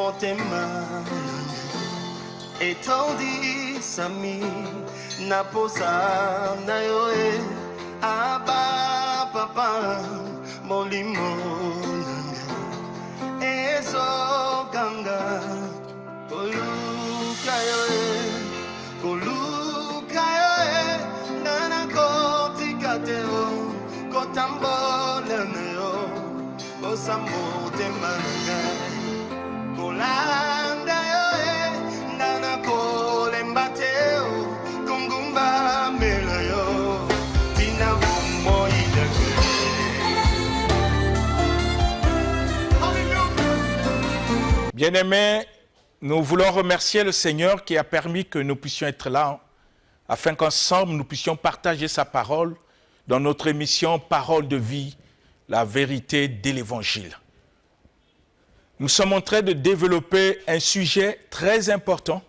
motema etondi sami naposa na yo aba papa molimo nanga ezo ganga koluka yo nana kotikate o kotambola na yo osamotema nanga kolanda yo nana kolembate o kungumba mela yo tina bombo idake. Bien-aimés, nous voulons remercier le Seigneur qui a permis que nous puissions être là, afin qu'ensemble nous puissions partager sa parole dans notre émission Parole de vie, la vérité de l'Évangile. Nous sommes en train de développer un sujet très important,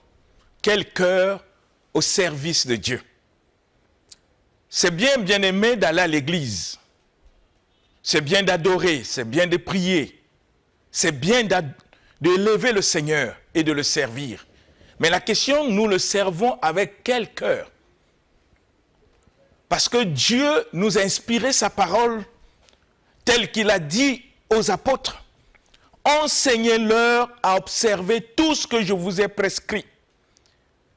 quel cœur au service de Dieu. C'est bien, bien-aimé, d'aller à l'église, c'est bien d'adorer, c'est bien de prier, c'est bien d'élever le Seigneur et de le servir. Mais la question, nous le servons avec quel cœur? Parce que Dieu nous a inspiré sa parole telle qu'il a dit aux apôtres. Enseignez-leur à observer tout ce que je vous ai prescrit.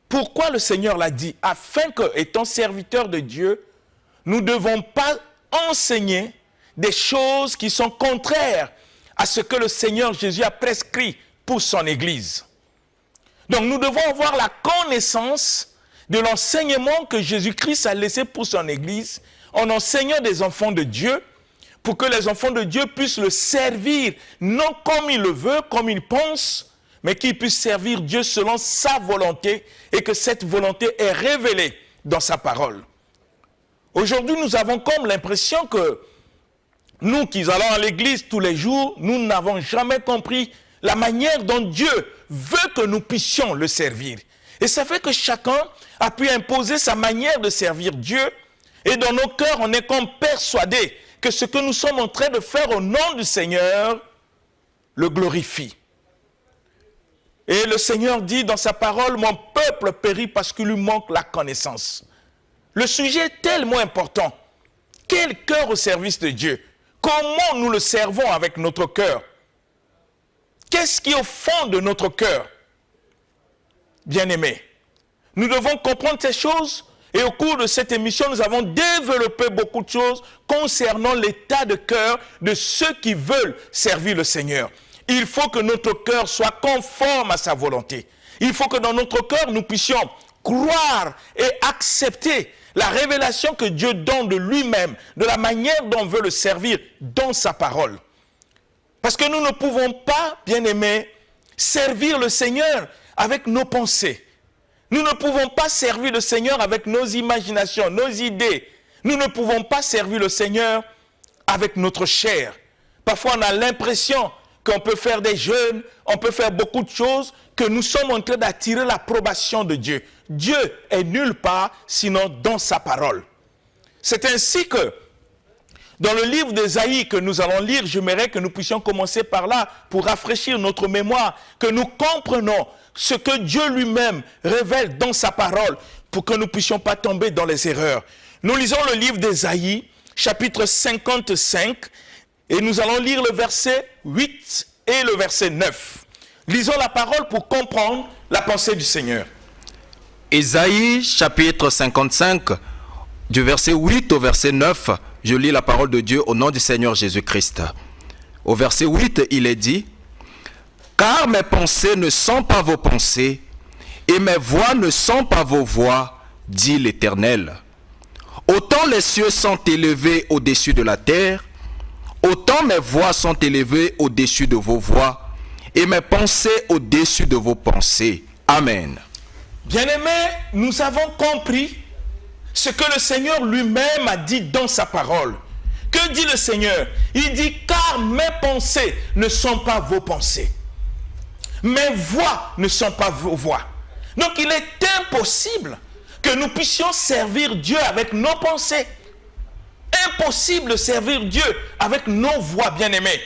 Pourquoi le Seigneur l'a dit? Afin que, étant serviteurs de Dieu, nous ne devons pas enseigner des choses qui sont contraires à ce que le Seigneur Jésus a prescrit pour son Église. Donc nous devons avoir la connaissance de l'enseignement que Jésus-Christ a laissé pour son Église en enseignant des enfants de Dieu pour que les enfants de Dieu puissent le servir, non comme il le veut, comme il pense, mais qu'ils puissent servir Dieu selon sa volonté et que cette volonté est révélée dans sa parole. Aujourd'hui, nous avons comme l'impression que nous qui allons à l'église tous les jours, nous n'avons jamais compris la manière dont Dieu veut que nous puissions le servir. Et ça fait que chacun a pu imposer sa manière de servir Dieu. Et dans nos cœurs, on est comme persuadé que ce que nous sommes en train de faire au nom du Seigneur le glorifie. Et le Seigneur dit dans sa parole, mon peuple périt parce qu'il lui manque la connaissance. Le sujet est tellement important. Quel cœur au service de Dieu? Comment nous le servons avec notre cœur? Qu'est-ce qui est au fond de notre cœur? Bien-aimés, nous devons comprendre ces choses et au cours de cette émission, nous avons développé beaucoup de choses concernant l'état de cœur de ceux qui veulent servir le Seigneur. Il faut que notre cœur soit conforme à sa volonté. Il faut que dans notre cœur, nous puissions croire et accepter la révélation que Dieu donne de lui-même, de la manière dont on veut le servir dans sa parole. Parce que nous ne pouvons pas, bien-aimés, servir le Seigneur avec nos pensées. Nous ne pouvons pas servir le Seigneur avec nos imaginations, nos idées. Nous ne pouvons pas servir le Seigneur avec notre chair. Parfois, on a l'impression qu'on peut faire des jeûnes, on peut faire beaucoup de choses, que nous sommes en train d'attirer l'approbation de Dieu. Dieu est nulle part, sinon dans sa parole. C'est ainsi que, dans le livre d'Ésaïe que nous allons lire, j'aimerais que nous puissions commencer par là, pour rafraîchir notre mémoire, que nous comprenons ce que Dieu lui-même révèle dans sa parole, pour que nous ne puissions pas tomber dans les erreurs. Nous lisons le livre d'Ésaïe, chapitre 55, et nous allons lire le verset 8 et le verset 9. Lisons la parole pour comprendre la pensée du Seigneur. Ésaïe, chapitre 55, du verset 8 au verset 9, je lis la parole de Dieu au nom du Seigneur Jésus-Christ. Au verset 8, il est dit, « Car mes pensées ne sont pas vos pensées, et mes voix ne sont pas vos voix, dit l'Éternel. Autant les cieux sont élevés au-dessus de la terre, autant mes voix sont élevées au-dessus de vos voix, et mes pensées au-dessus de vos pensées. Amen. » Bien-aimés, nous avons compris ce que le Seigneur lui-même a dit dans sa parole. Que dit le Seigneur? Il dit, car mes pensées ne sont pas vos pensées. Mes voix ne sont pas vos voix. Donc il est impossible que nous puissions servir Dieu avec nos pensées. Impossible de servir Dieu avec nos voix, bien-aimés.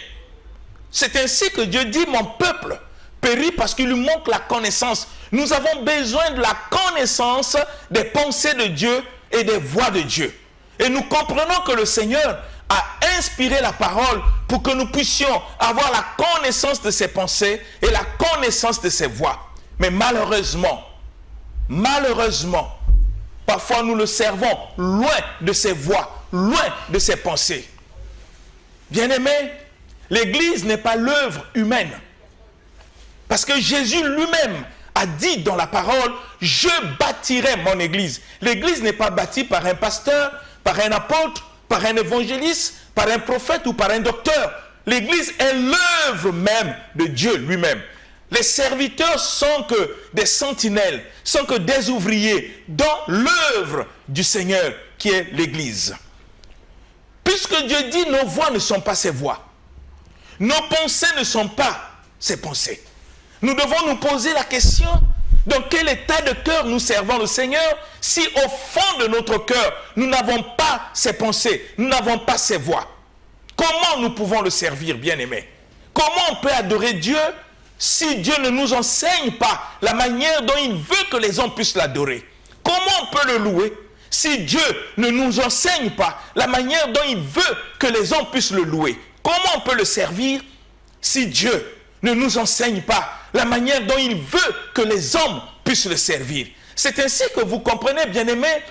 C'est ainsi que Dieu dit, mon peuple périt parce qu'il lui manque la connaissance. Nous avons besoin de la connaissance des pensées de Dieu et des voies de Dieu. Et nous comprenons que le Seigneur a inspiré la parole pour que nous puissions avoir la connaissance de ses pensées et la connaissance de ses voies. Mais malheureusement, parfois nous le servons loin de ses voies, loin de ses pensées. Bien-aimés, l'Église n'est pas l'œuvre humaine. Parce que Jésus lui-même a dit dans la parole, je bâtirai mon Église. L'Église n'est pas bâtie par un pasteur, par un apôtre, par un évangéliste, par un prophète ou par un docteur. L'Église est l'œuvre même de Dieu lui-même. Les serviteurs sont que des sentinelles, sont que des ouvriers dans l'œuvre du Seigneur qui est l'Église. Puisque Dieu dit nos voix ne sont pas ses voix, nos pensées ne sont pas ses pensées, nous devons nous poser la question, dans quel état de cœur nous servons le Seigneur si au fond de notre cœur nous n'avons pas ses pensées, nous n'avons pas ses voix. Comment nous pouvons le servir, bien-aimés? Comment on peut adorer Dieu si Dieu ne nous enseigne pas la manière dont il veut que les hommes puissent l'adorer? Comment on peut le louer si Dieu ne nous enseigne pas la manière dont il veut que les hommes puissent le louer? Comment on peut le servir si Dieu ne nous enseigne pas la manière dont il veut que les hommes puissent le servir? C'est ainsi que vous comprenez, bien-aimés,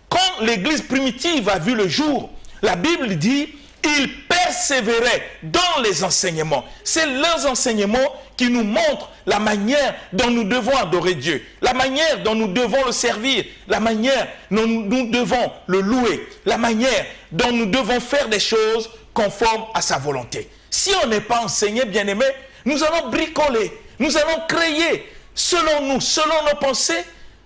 quand l'Église primitive a vu le jour, la Bible dit ils persévéraient dans les enseignements. C'est leurs enseignements qui nous montrent la manière dont nous devons adorer Dieu, la manière dont nous devons le servir, la manière dont nous devons le louer, la manière dont nous devons faire des choses conformes à sa volonté. Si on n'est pas enseigné, bien-aimés, nous allons bricoler, nous allons créer selon nous, selon nos pensées,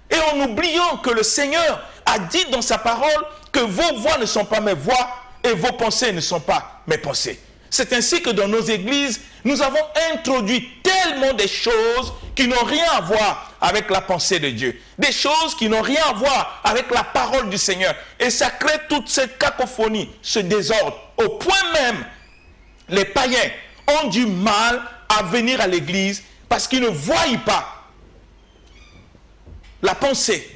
et en oubliant que le Seigneur a dit dans sa parole que vos voix ne sont pas mes voix et vos pensées ne sont pas mes pensées. C'est ainsi que dans nos églises, nous avons introduit tellement de choses qui n'ont rien à voir avec la pensée de Dieu. Des choses qui n'ont rien à voir avec la parole du Seigneur. Et ça crée toute cette cacophonie, ce désordre. Au point même, les païens ont du mal à venir à l'église parce qu'ils ne voient pas la pensée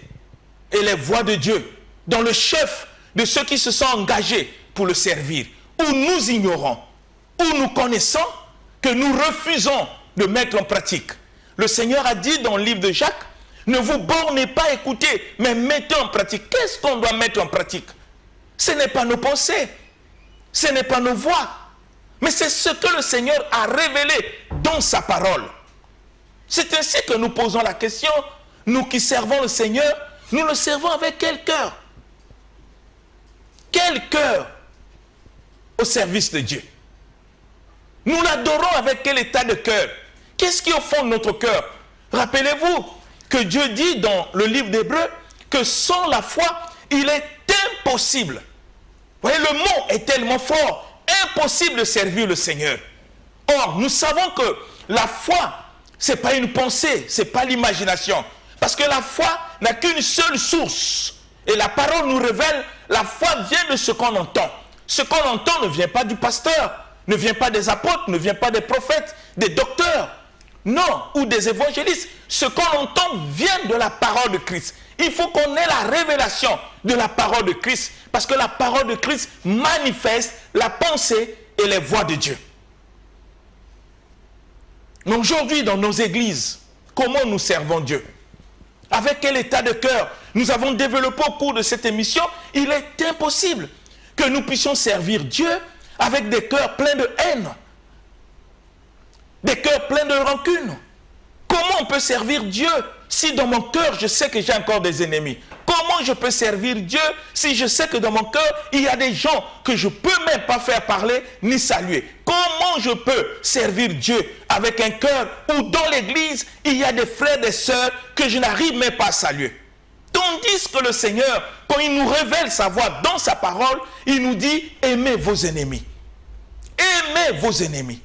et les voies de Dieu dans le chef de ceux qui se sont engagés pour le servir. Ou nous ignorons, ou nous connaissons que nous refusons de mettre en pratique. Le Seigneur a dit dans le livre de Jacques, ne vous bornez pas à écouter, mais mettez en pratique. Qu'est-ce qu'on doit mettre en pratique? Ce n'est pas nos pensées, ce n'est pas nos voix, mais c'est ce que le Seigneur a révélé dans sa parole. C'est ainsi que nous posons la question, nous qui servons le Seigneur, nous le servons avec quel cœur? Quel cœur au service de Dieu? Nous l'adorons avec quel état de cœur? Qu'est-ce qui est au fond de notre cœur? Rappelez-vous que Dieu dit dans le livre d'Hébreux que sans la foi, il est impossible. Vous voyez, le mot est tellement fort, impossible de servir le Seigneur. Or, nous savons que la foi, ce n'est pas une pensée, ce n'est pas l'imagination. Parce que la foi n'a qu'une seule source. Et la parole nous révèle, la foi vient de ce qu'on entend. Ce qu'on entend ne vient pas du pasteur, ne vient pas des apôtres, ne vient pas des prophètes, des docteurs, non, ou des évangélistes. Ce qu'on entend vient de la parole de Christ. Il faut qu'on ait la révélation de la parole de Christ, parce que la parole de Christ manifeste la pensée et les voies de Dieu. Mais aujourd'hui, dans nos églises, comment nous servons Dieu? Avec quel état de cœur? Nous avons développé au cours de cette émission, il est impossible que nous puissions servir Dieu avec des cœurs pleins de haine, des cœurs pleins de rancune. Comment on peut servir Dieu si dans mon cœur je sais que j'ai encore des ennemis? Comment je peux servir Dieu si je sais que dans mon cœur il y a des gens que je ne peux même pas faire parler ni saluer? Comment je peux servir Dieu avec un cœur où dans l'église il y a des frères et des sœurs que je n'arrive même pas à saluer? Tandis que le Seigneur, quand il nous révèle sa voix dans sa parole, il nous dit aimez vos ennemis. Aimez vos ennemis.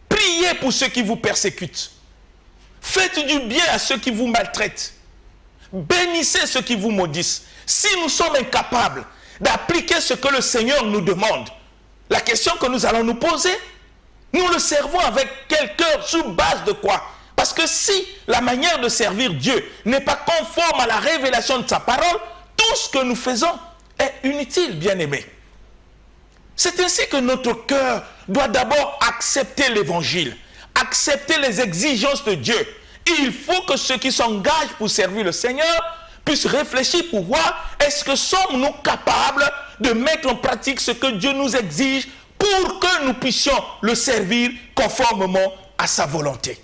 Priez pour ceux qui vous persécutent. Faites du bien à ceux qui vous maltraitent. Bénissez ceux qui vous maudissent. Si nous sommes incapables d'appliquer ce que le Seigneur nous demande, la question que nous allons nous poser, Nous le servons avec quel cœur? Sous base de quoi? Parce que si la manière de servir Dieu n'est pas conforme à la révélation de sa parole, tout ce que nous faisons est inutile, bien-aimés. C'est ainsi que notre cœur doit d'abord accepter l'évangile, accepter les exigences de Dieu. Et il faut que ceux qui s'engagent pour servir le Seigneur puissent réfléchir pour voir est-ce que sommes-nous capables de mettre en pratique ce que Dieu nous exige pour que nous puissions le servir conformément à sa volonté.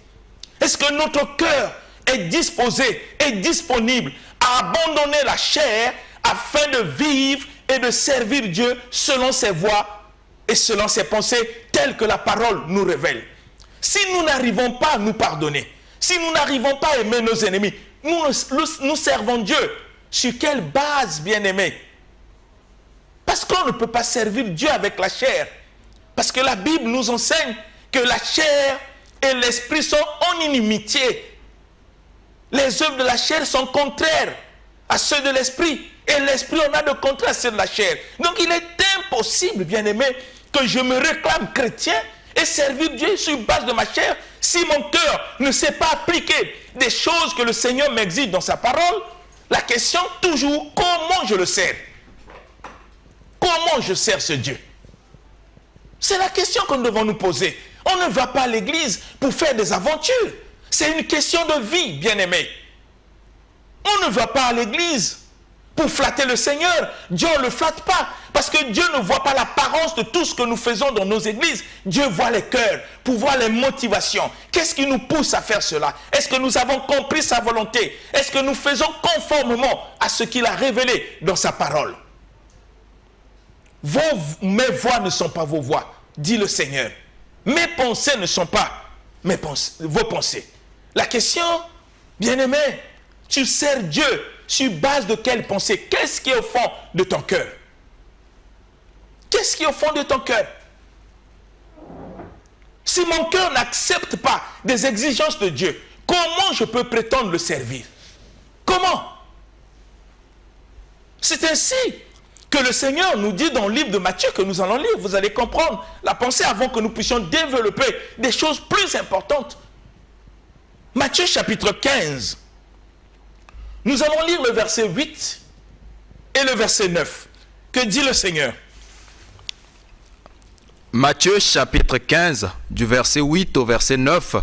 Est-ce que notre cœur est disposé et disponible à abandonner la chair afin de vivre et de servir Dieu selon ses voies et selon ses pensées telles que la parole nous révèle? Si nous n'arrivons pas à nous pardonner, si nous n'arrivons pas à aimer nos ennemis, nous servons Dieu. Sur quelle base, bien-aimés? Parce qu'on ne peut pas servir Dieu avec la chair. Parce que la Bible nous enseigne que la chair et l'esprit sont en inimitié. Les œuvres de la chair sont contraires à ceux de l'esprit. Et l'esprit, on a de contraire à ceux de la chair. Donc il est impossible, bien-aimé, que je me réclame chrétien et servir Dieu sur base de ma chair si mon cœur ne sait pas appliquer des choses que le Seigneur m'exige dans sa parole. La question toujours, comment je le sers? Comment je sers ce Dieu? C'est la question que nous devons nous poser. On ne va pas à l'église pour faire des aventures. C'est une question de vie, bien-aimé. On ne va pas à l'église pour flatter le Seigneur. Dieu ne le flatte pas. Parce que Dieu ne voit pas l'apparence de tout ce que nous faisons dans nos églises. Dieu voit les cœurs, pour voir les motivations. Qu'est-ce qui nous pousse à faire cela? Est-ce que nous avons compris sa volonté? Est-ce que nous faisons conformément à ce qu'il a révélé dans sa parole? Mes voix ne sont pas vos voix, dit le Seigneur. Mes pensées ne sont pas vos pensées. La question, bien-aimé, tu sers Dieu sur base de quelle pensée? Qu'est-ce qui est au fond de ton cœur? Qu'est-ce qui est au fond de ton cœur? Si mon cœur n'accepte pas des exigences de Dieu, comment je peux prétendre le servir? Comment? C'est ainsi que le Seigneur nous dit dans le livre de Matthieu que nous allons lire. Vous allez comprendre la pensée avant que nous puissions développer des choses plus importantes. Matthieu chapitre 15. Nous allons lire le verset 8 et le verset 9. Que dit le Seigneur? Matthieu chapitre 15, du verset 8 au verset 9,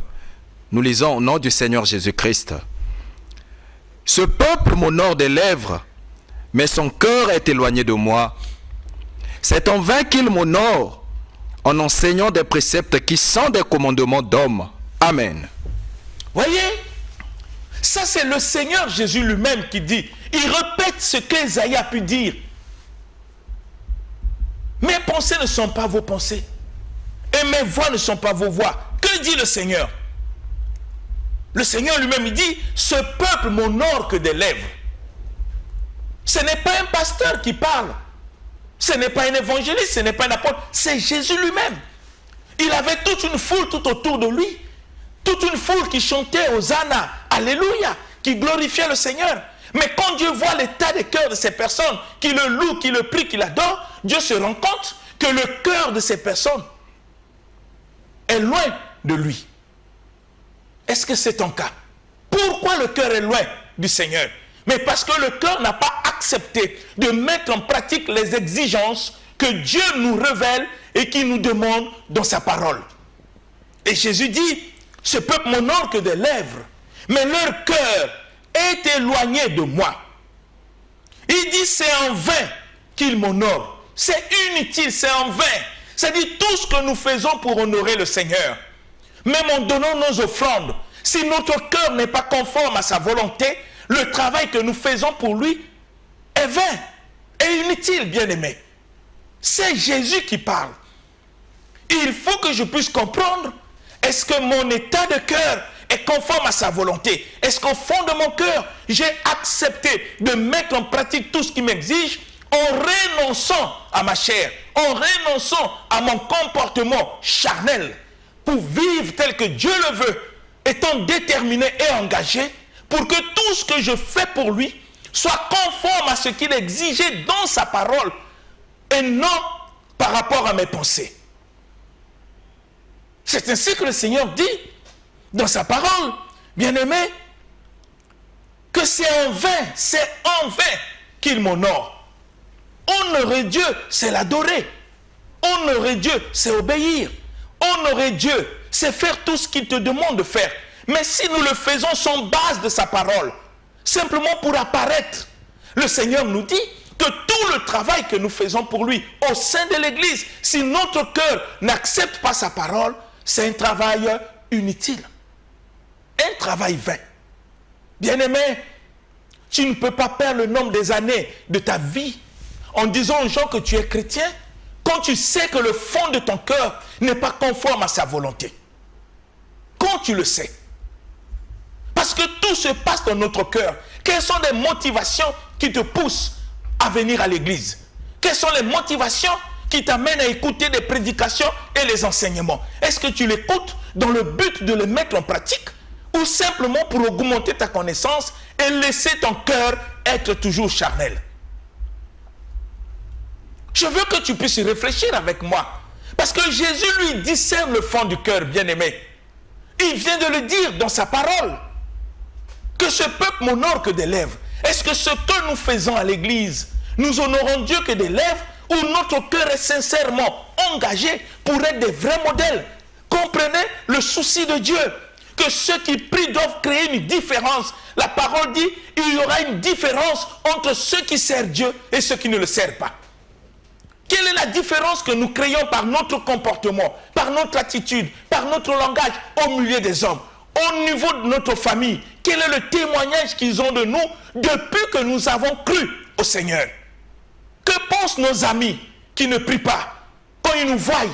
nous lisons au nom du Seigneur Jésus-Christ. Ce peuple m'honore des lèvres, mais son cœur est éloigné de moi. C'est en vain qu'il m'honore, en enseignant des préceptes qui sont des commandements d'hommes. Amen. Voyez, ça c'est le Seigneur Jésus lui-même qui dit. Il répète ce qu'Ésaïe a pu dire. Mes pensées ne sont pas vos pensées. Et mes voix ne sont pas vos voix. Que dit le Seigneur? Le Seigneur lui-même, il dit, ce peuple m'honore que des lèvres. Ce n'est pas un pasteur qui parle. Ce n'est pas un évangéliste, ce n'est pas un apôtre. C'est Jésus lui-même. Il avait toute une foule tout autour de lui. Toute une foule qui chantait Hosanna, Alléluia, qui glorifiait le Seigneur. Mais quand Dieu voit l'état des cœurs de ces personnes, qui le louent, qui le prient, qui l'adorent, Dieu se rend compte que le cœur de ces personnes est loin de lui. Est-ce que c'est ton cas? Pourquoi le cœur est loin du Seigneur? Mais parce que le cœur n'a pas accepté de mettre en pratique les exigences que Dieu nous révèle et qui nous demande dans sa parole. Et Jésus dit, ce peuple m'honore que des lèvres, mais leur cœur est éloigné de moi. Il dit, c'est en vain qu'il m'honore. C'est inutile, c'est en vain. C'est-à-dire tout ce que nous faisons pour honorer le Seigneur. Même en donnant nos offrandes, si notre cœur n'est pas conforme à sa volonté, le travail que nous faisons pour lui est vain et inutile, bien-aimé. C'est Jésus qui parle. Il faut que je puisse comprendre, est-ce que mon état de cœur est conforme à sa volonté? Est-ce qu'au fond de mon cœur, j'ai accepté de mettre en pratique tout ce qu'il m'exige en renonçant à ma chair, en renonçant à mon comportement charnel pour vivre tel que Dieu le veut, étant déterminé et engagé pour que tout ce que je fais pour lui soit conforme à ce qu'il exigeait dans sa parole et non par rapport à mes pensées. C'est ainsi que le Seigneur dit dans sa parole, bien-aimé, que c'est en vain qu'il m'honore. Honorer Dieu, c'est l'adorer. Honorer Dieu, c'est obéir. Honorer Dieu, c'est faire tout ce qu'il te demande de faire. Mais si nous le faisons sans base de sa parole, simplement pour apparaître, le Seigneur nous dit que tout le travail que nous faisons pour lui au sein de l'Église, si notre cœur n'accepte pas sa parole, c'est un travail inutile. Un travail vain. Bien-aimé, tu ne peux pas perdre le nombre des années de ta vie en disant aux gens que tu es chrétien quand tu sais que le fond de ton cœur n'est pas conforme à sa volonté. Quand tu le sais. Parce que tout se passe dans notre cœur. Quelles sont les motivations qui te poussent à venir à l'église? Quelles sont les motivations qui t'amènent à écouter des prédications et les enseignements? Est-ce que tu l'écoutes dans le but de les mettre en pratique ou simplement pour augmenter ta connaissance et laisser ton cœur être toujours charnel? Je veux que tu puisses y réfléchir avec moi. Parce que Jésus lui discerne le fond du cœur, bien-aimé. Il vient de le dire dans sa parole. Que ce peuple m'honore que des lèvres. Est-ce que ce que nous faisons à l'église, nous honorons Dieu que des lèvres, ou notre cœur est sincèrement engagé pour être des vrais modèles? Comprenez le souci de Dieu. Que ceux qui prient doivent créer une différence. La parole dit, il y aura une différence entre ceux qui servent Dieu et ceux qui ne le servent pas. Quelle est la différence que nous créons par notre comportement, par notre attitude, par notre langage au milieu des hommes? Au niveau de notre famille, quel est le témoignage qu'ils ont de nous depuis que nous avons cru au Seigneur? Que pensent nos amis qui ne prient pas quand ils nous voient?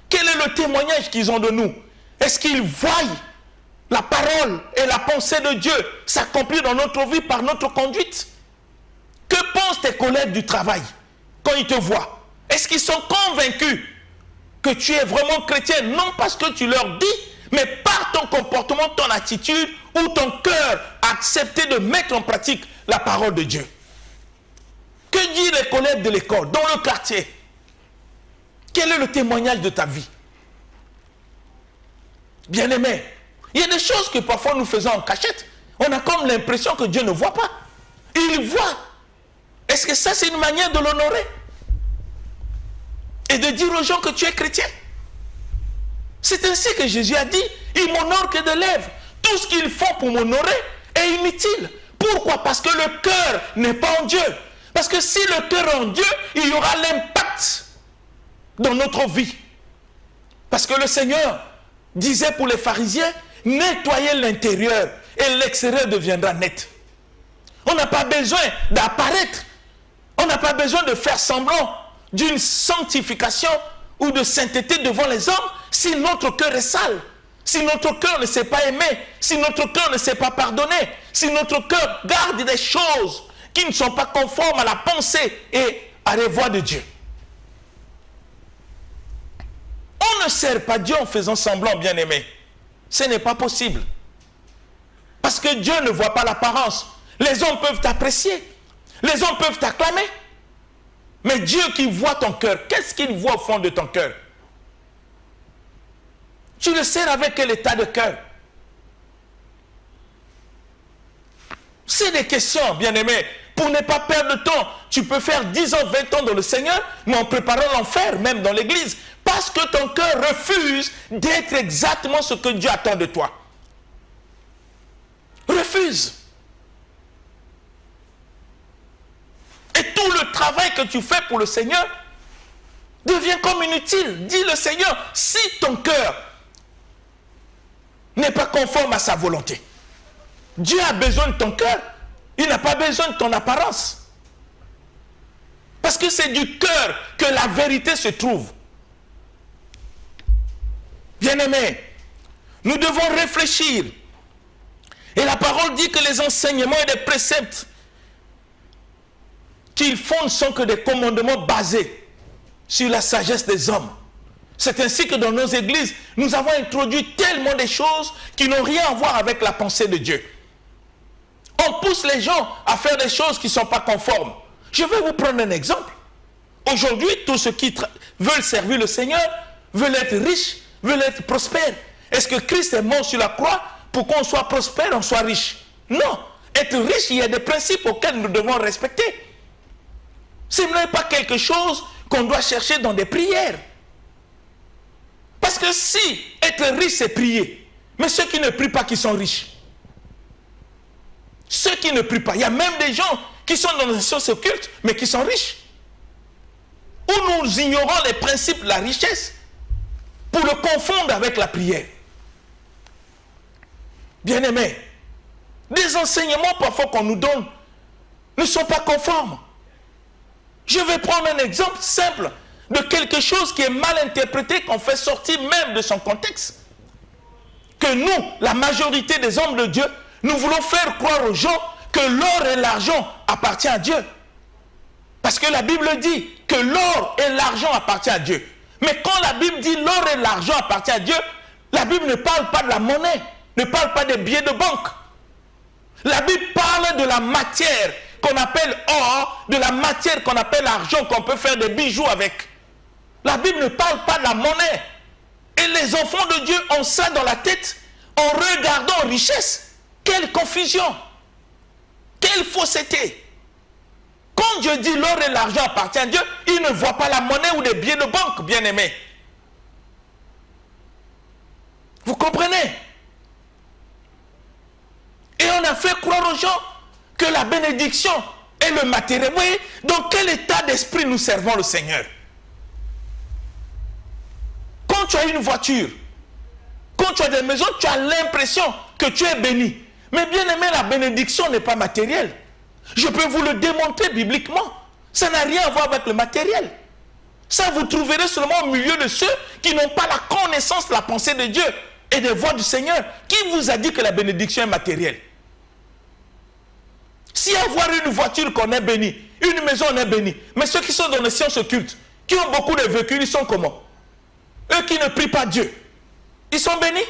Quel est le témoignage qu'ils ont de nous? Est-ce qu'ils voient la parole et la pensée de Dieu s'accomplir dans notre vie par notre conduite? Que pensent tes collègues du travail quand ils te voient? Est-ce qu'ils sont convaincus que tu es vraiment chrétien? Non parce que tu leur dis, mais par ton comportement, ton attitude, ou ton cœur a accepté de mettre en pratique la parole de Dieu. Que disent les collègues de l'école, dans le quartier? Quel est le témoignage de ta vie? Bien-aimé, il y a des choses que parfois nous faisons en cachette. On a comme l'impression que Dieu ne voit pas. Il voit. Est-ce que ça, c'est une manière de l'honorer? Et de dire aux gens que tu es chrétien? C'est ainsi que Jésus a dit, ils m'honorent que de lèvres. Tout ce qu'ils font pour m'honorer est inutile. Pourquoi? Parce que le cœur n'est pas en Dieu. Parce que si le cœur est en Dieu, il y aura l'impact dans notre vie. Parce que le Seigneur disait pour les pharisiens, nettoyez l'intérieur et l'extérieur deviendra net. On n'a pas besoin d'apparaître. On n'a pas besoin de faire semblant d'une sanctification ou de sainteté devant les hommes si notre cœur est sale, si notre cœur ne sait pas aimer, si notre cœur ne sait pas pardonner, si notre cœur garde des choses qui ne sont pas conformes à la pensée et à la voix de Dieu. On ne sert pas Dieu en faisant semblant, bien-aimé. Ce n'est pas possible. Parce que Dieu ne voit pas l'apparence. Les hommes peuvent t'apprécier, les hommes peuvent t'acclamer. Mais Dieu qui voit ton cœur, qu'est-ce qu'il voit au fond de ton cœur? Tu le sers avec quel état de cœur? C'est des questions, bien-aimés. Pour ne pas perdre de temps, tu peux faire 10 ans, 20 ans dans le Seigneur, mais en préparant l'enfer, même dans l'église. Parce que ton cœur refuse d'être exactement ce que Dieu attend de toi. Refuse. Et tout le travail que tu fais pour le Seigneur devient comme inutile. Dis le Seigneur, si ton cœur n'est pas conforme à sa volonté, Dieu a besoin de ton cœur, il n'a pas besoin de ton apparence. Parce que c'est du cœur que la vérité se trouve. Bien-aimés, nous devons réfléchir. Et la parole dit que les enseignements et les préceptes qu'ils font ne sont que des commandements basés sur la sagesse des hommes. C'est ainsi que dans nos églises, nous avons introduit tellement de choses qui n'ont rien à voir avec la pensée de Dieu. On pousse les gens à faire des choses qui ne sont pas conformes. Je vais vous prendre un exemple. Aujourd'hui, tous ceux qui veulent servir le Seigneur, veulent être riches, veulent être prospères. Est-ce que Christ est mort sur la croix pour qu'on soit prospère, on soit riche? Non. Être riche, il y a des principes auxquels nous devons respecter. Ce n'est pas quelque chose qu'on doit chercher dans des prières. Parce que si être riche, c'est prier, mais ceux qui ne prient pas qui sont riches. Ceux qui ne prient pas. Il y a même des gens qui sont dans les sciences occultes, mais qui sont riches. Où nous ignorons les principes de la richesse pour le confondre avec la prière. Bien-aimés, des enseignements parfois qu'on nous donne ne sont pas conformes. Je vais prendre un exemple simple de quelque chose qui est mal interprété, qu'on fait sortir même de son contexte. Que nous, la majorité des hommes de Dieu, nous voulons faire croire aux gens que l'or et l'argent appartiennent à Dieu. Parce que la Bible dit que l'or et l'argent appartiennent à Dieu. Mais quand la Bible dit l'or et l'argent appartiennent à Dieu, la Bible ne parle pas de la monnaie, ne parle pas des billets de banque. La Bible parle de la matière qu'on appelle or, de la matière qu'on appelle argent, qu'on peut faire des bijoux avec. La Bible ne parle pas de la monnaie. Et les enfants de Dieu ont ça dans la tête en regardant aux richesses. Quelle confusion! Quelle fausseté! Quand Dieu dit l'or et l'argent appartiennent à Dieu, il ne voit pas la monnaie ou des billets de banque, bien-aimés. Vous comprenez? Et on a fait croire aux gens que la bénédiction est le matériel. Vous voyez, dans quel état d'esprit nous servons le Seigneur? Quand tu as une voiture, quand tu as des maisons, tu as l'impression que tu es béni. Mais bien aimé, la bénédiction n'est pas matérielle. Je peux vous le démontrer bibliquement. Ça n'a rien à voir avec le matériel. Ça, vous trouverez seulement au milieu de ceux qui n'ont pas la connaissance de la pensée de Dieu et des voies du Seigneur. Qui vous a dit que la bénédiction est matérielle? Si avoir une voiture qu'on est béni, une maison on est béni, mais ceux qui sont dans les sciences occultes, qui ont beaucoup de véhicules, ils sont comment? Eux qui ne prient pas Dieu, ils sont bénis?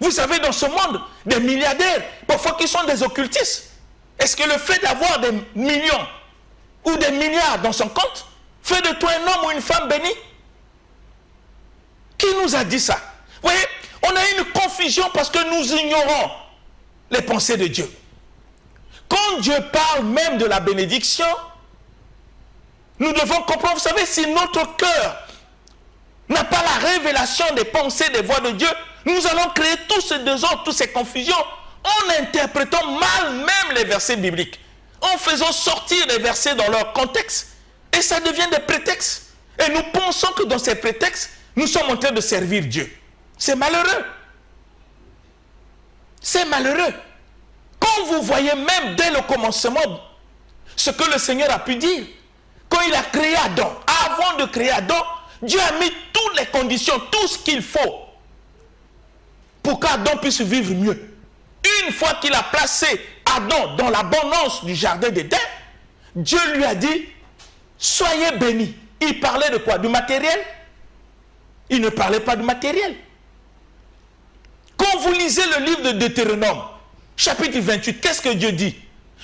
Vous savez, dans ce monde, des milliardaires, parfois qui sont des occultistes. Est-ce que le fait d'avoir des millions ou des milliards dans son compte fait de toi un homme ou une femme bénie? Qui nous a dit ça? Vous voyez, on a une confusion parce que nous ignorons les pensées de Dieu. Quand Dieu parle même de la bénédiction, nous devons comprendre, vous savez, si notre cœur n'a pas la révélation des pensées, des voies de Dieu, nous allons créer tout ce désordre, toutes ces confusions, en interprétant mal même les versets bibliques, en faisant sortir les versets dans leur contexte, et ça devient des prétextes. Et nous pensons que dans ces prétextes, nous sommes en train de servir Dieu. C'est malheureux. C'est malheureux. Quand vous voyez même dès le commencement ce que le Seigneur a pu dire, quand il a créé Adam, avant de créer Adam, Dieu a mis toutes les conditions, tout ce qu'il faut pour qu'Adam puisse vivre mieux. Une fois qu'il a placé Adam dans l'abondance du jardin d'Éden, Dieu lui a dit, soyez bénis. Il parlait de quoi? Du matériel? Il ne parlait pas du matériel. Quand vous lisez le livre de Deutéronome, chapitre 28, qu'est-ce que Dieu dit?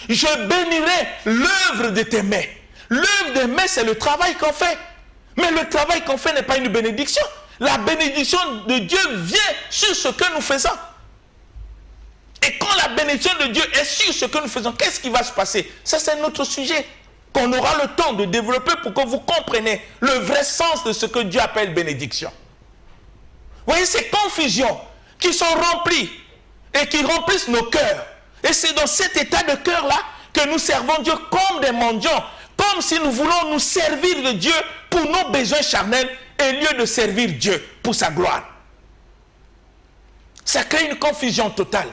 Je bénirai l'œuvre de tes mains. L'œuvre des mains, c'est le travail qu'on fait. Mais le travail qu'on fait n'est pas une bénédiction. La bénédiction de Dieu vient sur ce que nous faisons. Et quand la bénédiction de Dieu est sur ce que nous faisons, qu'est-ce qui va se passer? Ça, c'est notre sujet qu'on aura le temps de développer pour que vous compreniez le vrai sens de ce que Dieu appelle bénédiction. Vous voyez, ces confusions qui sont remplies et qui remplissent nos cœurs. Et c'est dans cet état de cœur-là que nous servons Dieu comme des mendiants, comme si nous voulons nous servir de Dieu pour nos besoins charnels au lieu de servir Dieu pour sa gloire. Ça crée une confusion totale.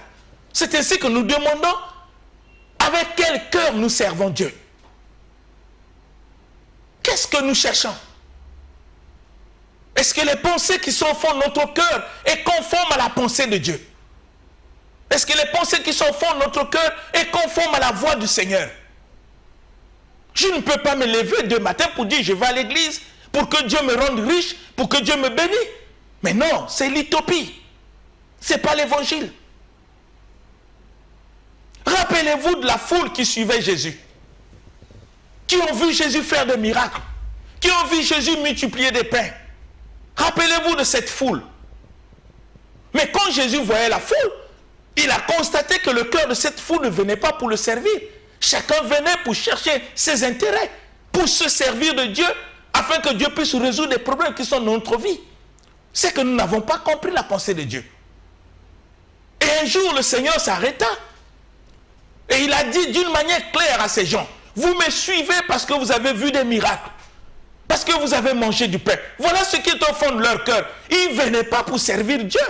C'est ainsi que nous demandons avec quel cœur nous servons Dieu. Qu'est-ce que nous cherchons? Est-ce que les pensées qui sont au fond de notre cœur est conforme à la pensée de Dieu? Est-ce que les pensées qui sont au fond de notre cœur est conforme à la voix du Seigneur? Je ne peux pas me lever demain matin pour dire je vais à l'église pour que Dieu me rende riche, pour que Dieu me bénisse. Mais non, c'est l'utopie. Ce n'est pas l'évangile. Rappelez-vous de la foule qui suivait Jésus, qui ont vu Jésus faire des miracles, qui ont vu Jésus multiplier des pains. Rappelez-vous de cette foule. Mais quand Jésus voyait la foule, il a constaté que le cœur de cette foule ne venait pas pour le servir. Chacun venait pour chercher ses intérêts, pour se servir de Dieu, afin que Dieu puisse résoudre des problèmes qui sont dans notre vie. C'est que nous n'avons pas compris la pensée de Dieu. Et un jour, le Seigneur s'arrêta. Et il a dit d'une manière claire à ces gens, vous me suivez parce que vous avez vu des miracles. Parce que vous avez mangé du pain. Voilà ce qui est au fond de leur cœur. Ils ne venaient pas pour servir Dieu.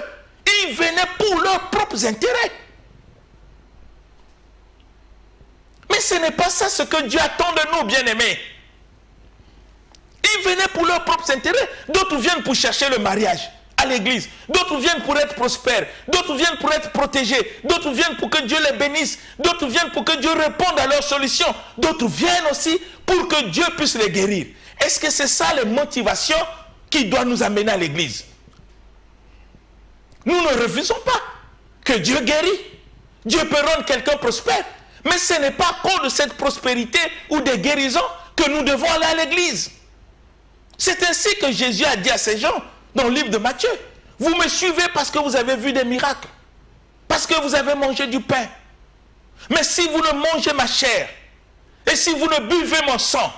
Ils venaient pour leurs propres intérêts. Mais ce n'est pas ça ce que Dieu attend de nous, bien-aimés. Ils venaient pour leurs propres intérêts. D'autres viennent pour chercher le mariage à l'église. D'autres viennent pour être prospères. D'autres viennent pour être protégés. D'autres viennent pour que Dieu les bénisse. D'autres viennent pour que Dieu réponde à leurs solutions. D'autres viennent aussi pour que Dieu puisse les guérir. Est-ce que c'est ça les motivations qui doivent nous amener à l'église? Nous ne refusons pas que Dieu guérit. Dieu peut rendre quelqu'un prospère. Mais ce n'est pas à cause de cette prospérité ou des guérisons que nous devons aller à l'église. C'est ainsi que Jésus a dit à ces gens dans le livre de Matthieu. Vous me suivez parce que vous avez vu des miracles. Parce que vous avez mangé du pain. Mais si vous ne mangez ma chair et si vous ne buvez mon sang,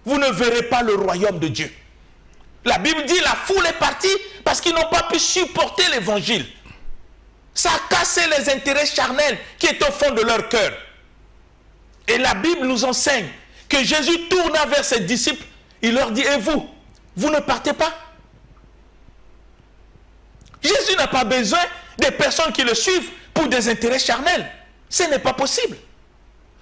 vous ne verrez pas le royaume de Dieu. La Bible dit la foule est partie parce qu'ils n'ont pas pu supporter l'évangile. Ça a cassé les intérêts charnels qui est au fond de leur cœur. Et la Bible nous enseigne que Jésus tourna vers ses disciples. Il leur dit, et vous, vous ne partez pas? Jésus n'a pas besoin des personnes qui le suivent pour des intérêts charnels. Ce n'est pas possible.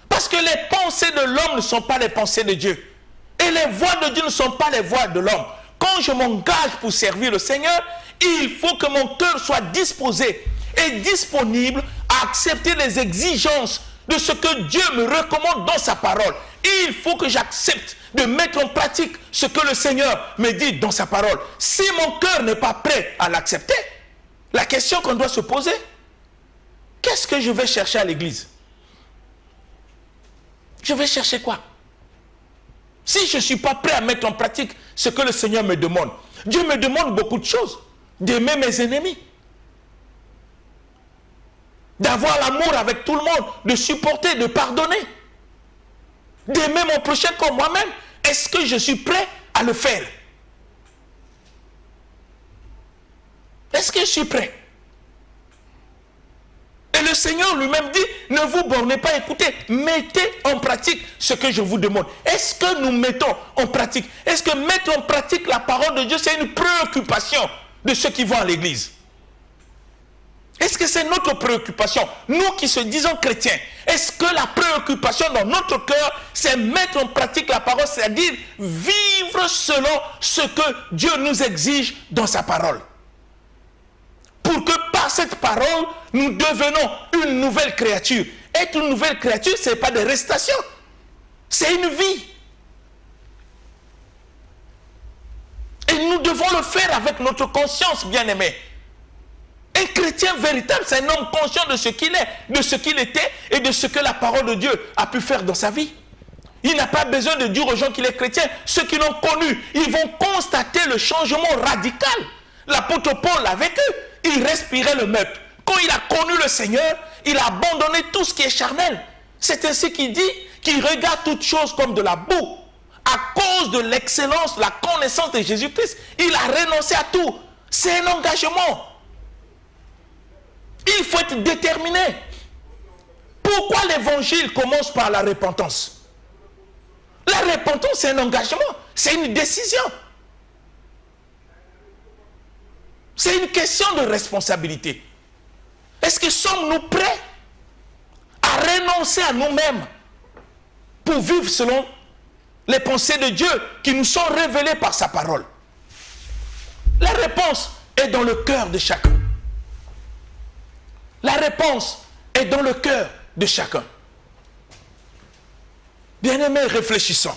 Parce que les pensées de l'homme ne sont pas les pensées de Dieu. Et les voies de Dieu ne sont pas les voies de l'homme. Quand je m'engage pour servir le Seigneur, il faut que mon cœur soit disposé et disponible à accepter les exigences de ce que Dieu me recommande dans sa parole. Il faut que j'accepte de mettre en pratique ce que le Seigneur me dit dans sa parole. Si mon cœur n'est pas prêt à l'accepter, la question qu'on doit se poser, qu'est-ce que je vais chercher à l'église? Je vais chercher quoi? Si je ne suis pas prêt à mettre en pratique ce que le Seigneur me demande, Dieu me demande beaucoup de choses. D'aimer mes ennemis, d'avoir l'amour avec tout le monde, de supporter, de pardonner, d'aimer mon prochain comme moi-même. Est-ce que je suis prêt à le faire? Est-ce que je suis prêt? Et le Seigneur lui-même dit, ne vous bornez pas, écoutez, mettez en pratique ce que je vous demande. Est-ce que nous mettons en pratique? Est-ce que mettre en pratique la parole de Dieu, c'est une préoccupation de ceux qui vont à l'église? Est-ce que c'est notre préoccupation? Nous qui se disons chrétiens, est-ce que la préoccupation dans notre cœur, c'est mettre en pratique la parole, c'est-à-dire vivre selon ce que Dieu nous exige dans sa parole? Pour que par cette parole, nous devenons une nouvelle créature. Être une nouvelle créature, ce n'est pas des restations. C'est une vie. Et nous devons le faire avec notre conscience, bien-aimés. Un chrétien véritable, c'est un homme conscient de ce qu'il est, de ce qu'il était et de ce que la parole de Dieu a pu faire dans sa vie. Il n'a pas besoin de dire aux gens qu'il est chrétien. Ceux qui l'ont connu, ils vont constater le changement radical. L'apôtre Paul l'a vécu. Il respirait le meurtre. Quand il a connu le Seigneur, il a abandonné tout ce qui est charnel. C'est ainsi qu'il dit qu'il regarde toutes choses comme de la boue. À cause de l'excellence, la connaissance de Jésus-Christ, il a renoncé à tout. C'est un engagement. Il faut être déterminé. Pourquoi l'évangile commence par la repentance? La repentance, c'est un engagement. C'est une décision. C'est une question de responsabilité. Est-ce que sommes-nous prêts à renoncer à nous-mêmes pour vivre selon les pensées de Dieu qui nous sont révélées par sa parole? La réponse est dans le cœur de chacun. La réponse est dans le cœur de chacun. Bien-aimés, réfléchissons.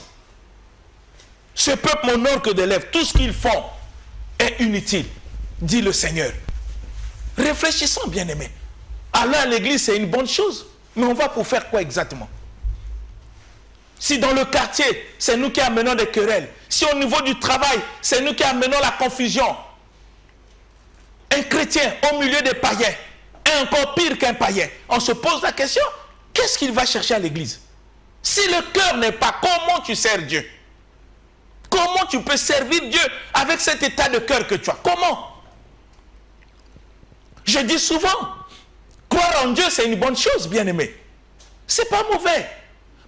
Ce peuple m'honore que des lèvres. Tout ce qu'ils font est inutile, dit le Seigneur. Réfléchissons, bien-aimés. Aller à l'église, c'est une bonne chose. Mais on va pour faire quoi exactement? Si dans le quartier, c'est nous qui amenons des querelles, Si au niveau du travail, c'est nous qui amenons la confusion. Un chrétien au milieu des païens est encore pire qu'un païen. On se pose la question, qu'est-ce qu'il va chercher à l'église? Si le cœur n'est pas, comment tu sers Dieu? Comment tu peux servir Dieu avec cet état de cœur que tu as? Comment? Je dis souvent, croire en Dieu, c'est une bonne chose, bien-aimé. C'est pas mauvais.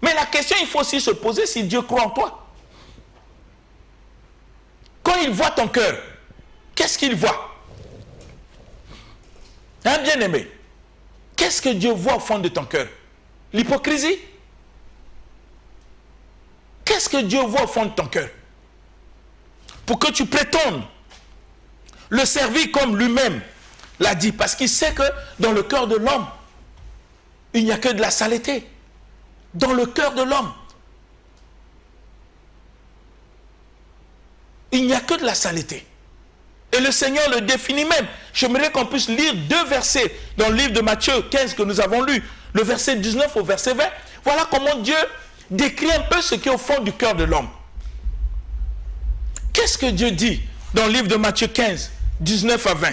Mais la question, il faut aussi se poser si Dieu croit en toi. Quand il voit ton cœur, qu'est-ce qu'il voit? Hein, bien-aimé? Qu'est-ce que Dieu voit au fond de ton cœur? L'hypocrisie? Qu'est-ce que Dieu voit au fond de ton cœur? Pour que tu prétendes le servir comme lui-même l'a dit. Parce qu'il sait que dans le cœur de l'homme, il n'y a que de la saleté. Dans le cœur de l'homme, il n'y a que de la saleté. Et le Seigneur le définit même. J'aimerais qu'on puisse lire 2 versets dans le livre de Matthieu 15 que nous avons lu, le verset 19 au verset 20. Voilà comment Dieu décrit un peu ce qui est au fond du cœur de l'homme. Qu'est-ce que Dieu dit dans le livre de Matthieu 15, 19 à 20?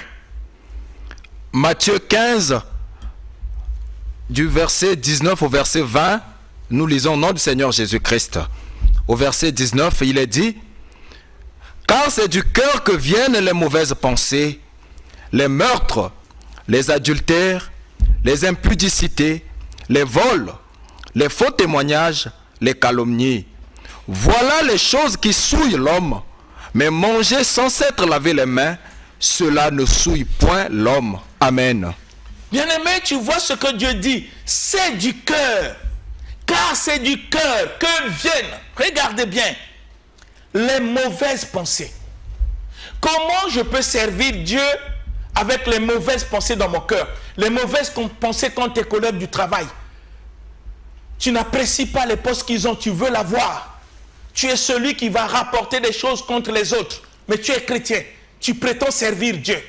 Matthieu 15, du verset 19 au verset 20, nous lisons au nom du Seigneur Jésus-Christ. Au verset 19, il est dit: car c'est du cœur que viennent les mauvaises pensées, les meurtres, les adultères, les impudicités, les vols, les faux témoignages, les calomnies. Voilà les choses qui souillent l'homme. Mais manger sans s'être lavé les mains, cela ne souille point l'homme. Amen. Bien-aimé, tu vois ce que Dieu dit. C'est du cœur. Car c'est du cœur que viennent, regardez bien, les mauvaises pensées. Comment je peux servir Dieu avec les mauvaises pensées dans mon cœur? Les mauvaises pensées quand tes collègues du travail. Tu n'apprécies pas les postes qu'ils ont, tu veux l'avoir. Tu es celui qui va rapporter des choses contre les autres. Mais tu es chrétien, tu prétends servir Dieu.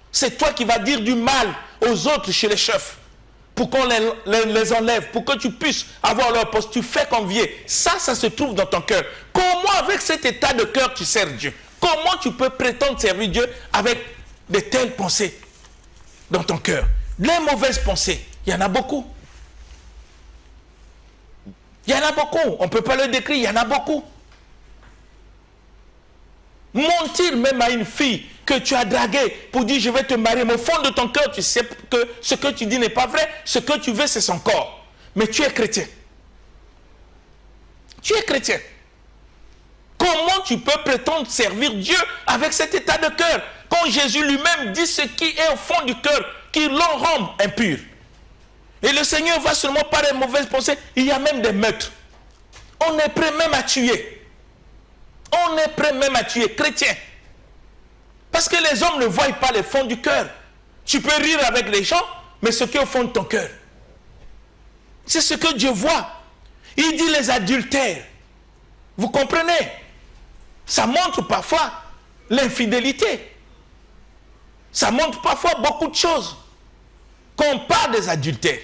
C'est toi qui vas dire du mal aux autres chez les chefs. Pour qu'on les enlève, pour que tu puisses avoir leur poste. Tu fais convier. Ça se trouve dans ton cœur. Comment avec cet état de cœur tu sers Dieu? Comment tu peux prétendre servir Dieu avec de telles pensées dans ton cœur? Les mauvaises pensées, il y en a beaucoup. Il y en a beaucoup. On ne peut pas le décrire, il y en a beaucoup. Ment-il même à une fille que tu as draguée pour dire je vais te marier, mais au fond de ton cœur, tu sais que ce que tu dis n'est pas vrai, ce que tu veux, c'est son corps. Mais tu es chrétien. Tu es chrétien. Comment tu peux prétendre servir Dieu avec cet état de cœur? Quand Jésus lui-même dit ce qui est au fond du cœur, qui l'en rend impur. Et le Seigneur va seulement par les mauvaises pensées. Il y a même des meurtres. On est prêt même à tuer. On est prêt même à tuer, chrétien. Parce que les hommes ne voient pas le fond du cœur. Tu peux rire avec les gens, mais ce qui est au fond de ton cœur, c'est ce que Dieu voit. Il dit les adultères. Vous comprenez? Ça montre parfois l'infidélité. Ça montre parfois beaucoup de choses. Quand on parle des adultères,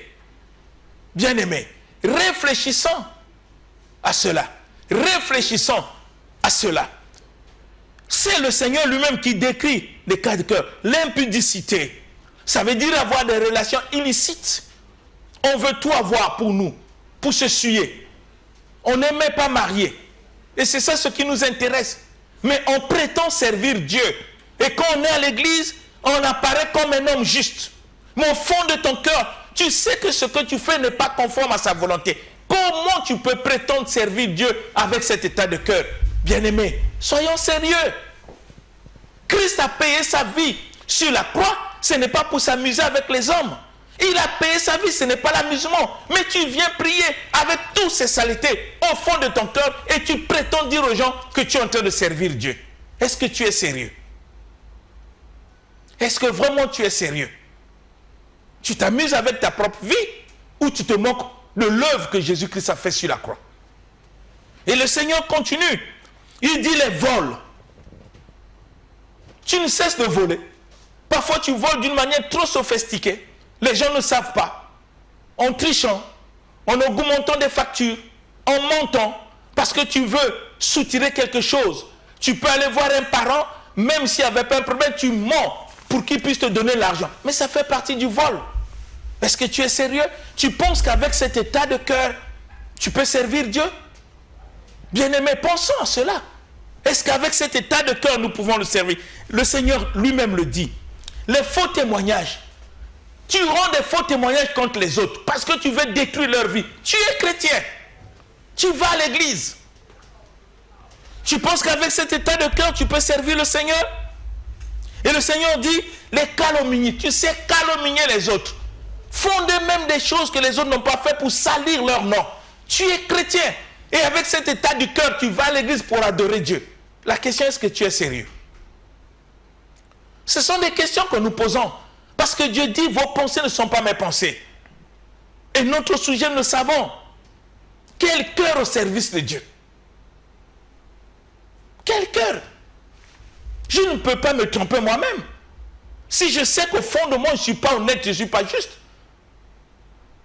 bien-aimés, réfléchissons à cela. Réfléchissons à cela. C'est le Seigneur lui-même qui décrit les cas de cœur. L'impudicité, ça veut dire avoir des relations illicites. On veut tout avoir pour nous, pour se suyer. On n'aimait pas marier. Et c'est ça ce qui nous intéresse. Mais on prétend servir Dieu. Et quand on est à l'église, on apparaît comme un homme juste. Mais au fond de ton cœur, tu sais que ce que tu fais n'est pas conforme à sa volonté. Comment tu peux prétendre servir Dieu avec cet état de cœur? Bien-aimés, soyons sérieux. Christ a payé sa vie sur la croix. Ce n'est pas pour s'amuser avec les hommes. Il a payé sa vie, ce n'est pas l'amusement. Mais tu viens prier avec toutes ces saletés au fond de ton cœur et tu prétends dire aux gens que tu es en train de servir Dieu. Est-ce que tu es sérieux? Est-ce que vraiment tu es sérieux? Tu t'amuses avec ta propre vie ou tu te moques de l'œuvre que Jésus-Christ a fait sur la croix? Et le Seigneur continue. Il dit les vols. Tu ne cesses de voler. Parfois tu voles d'une manière trop sophistiquée. Les gens ne savent pas. En trichant, en augmentant des factures, en mentant, parce que tu veux soutirer quelque chose. Tu peux aller voir un parent, même s'il n'y avait pas un problème, tu mens pour qu'il puisse te donner l'argent. Mais ça fait partie du vol. Est-ce que tu es sérieux? Tu penses qu'avec cet état de cœur, tu peux servir Dieu? Bien-aimés, pensons à cela. Est-ce qu'avec cet état de cœur, nous pouvons le servir? Le Seigneur lui-même le dit. Les faux témoignages. Tu rends des faux témoignages contre les autres parce que tu veux détruire leur vie. Tu es chrétien. Tu vas à l'église. Tu penses qu'avec cet état de cœur, tu peux servir le Seigneur? Et le Seigneur dit, les calomnies. Tu sais calomnier les autres. Fonder même des choses que les autres n'ont pas fait pour salir leur nom. Tu es chrétien. Et avec cet état du cœur, tu vas à l'église pour adorer Dieu. La question, est-ce que tu es sérieux? Ce sont des questions que nous posons. Parce que Dieu dit, vos pensées ne sont pas mes pensées. Et notre sujet, nous le savons. Quel cœur au service de Dieu? Quel cœur? Je ne peux pas me tromper moi-même. Si je sais qu'au fond de moi, je ne suis pas honnête, je ne suis pas juste.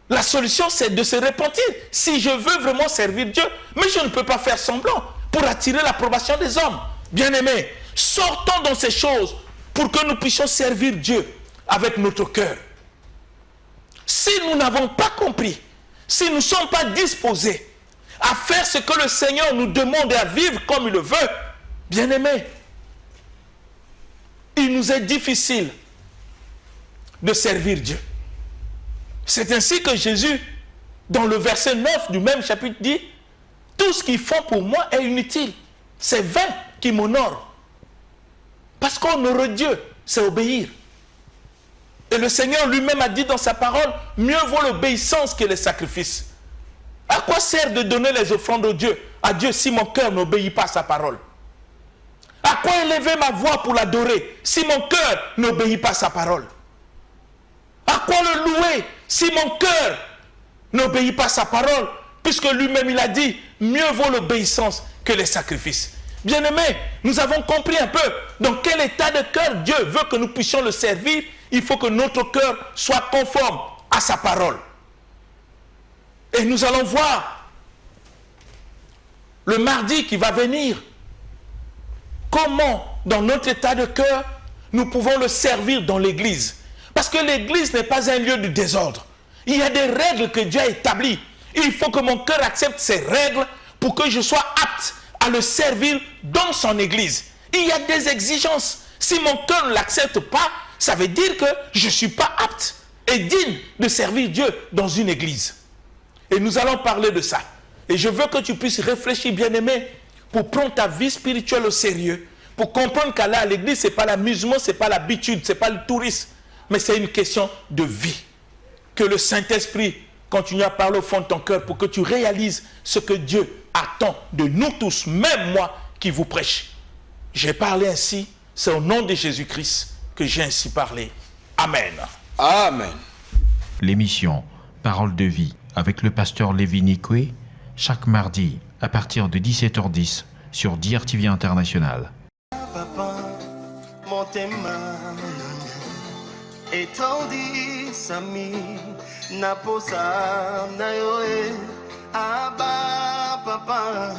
La solution, c'est de se repentir. Si je veux vraiment servir Dieu, mais je ne peux pas faire semblant pour attirer l'approbation des hommes. Bien-aimés, sortons dans ces choses pour que nous puissions servir Dieu avec notre cœur. Si nous n'avons pas compris, si nous ne sommes pas disposés à faire ce que le Seigneur nous demande et à vivre comme il le veut, bien-aimés, il nous est difficile de servir Dieu. C'est ainsi que Jésus, dans le verset 9 du même chapitre, dit « Tout ce qu'ils font pour moi est inutile. C'est vain qui m'honore. » Parce qu'honorer Dieu, c'est obéir. Et le Seigneur lui-même a dit dans sa parole « Mieux vaut l'obéissance que les sacrifices. » À quoi sert de donner les offrandes à Dieu si mon cœur n'obéit pas à sa parole? À quoi élever ma voix pour l'adorer si mon cœur n'obéit pas à sa parole? À quoi le louer si mon cœur n'obéit pas à sa parole? Puisque lui-même il a dit, mieux vaut l'obéissance que les sacrifices. Bien-aimés, nous avons compris un peu dans quel état de cœur Dieu veut que nous puissions le servir. Il faut que notre cœur soit conforme à sa parole. Et nous allons voir le mardi qui va venir comment dans notre état de cœur nous pouvons le servir dans l'église. Parce que l'église n'est pas un lieu de désordre. Il y a des règles que Dieu a établies. Il faut que mon cœur accepte ces règles pour que je sois apte à le servir dans son église. Il y a des exigences. Si mon cœur ne l'accepte pas, ça veut dire que je ne suis pas apte et digne de servir Dieu dans une église. Et nous allons parler de ça. Et je veux que tu puisses réfléchir, bien-aimé, pour prendre ta vie spirituelle au sérieux, pour comprendre qu'aller à l'église, ce n'est pas l'amusement, ce n'est pas l'habitude, ce n'est pas le tourisme, mais c'est une question de vie. Que le Saint-Esprit continue à parler au fond de ton cœur pour que tu réalises ce que Dieu attend de nous tous, même moi qui vous prêche. J'ai parlé ainsi, c'est au nom de Jésus-Christ que j'ai ainsi parlé. Amen. Amen. L'émission Parole de vie avec le pasteur Lévi Nikwe, chaque mardi à partir de 17h10 sur DRTV International. Papa, motema etondi sami naposa na yo aba papa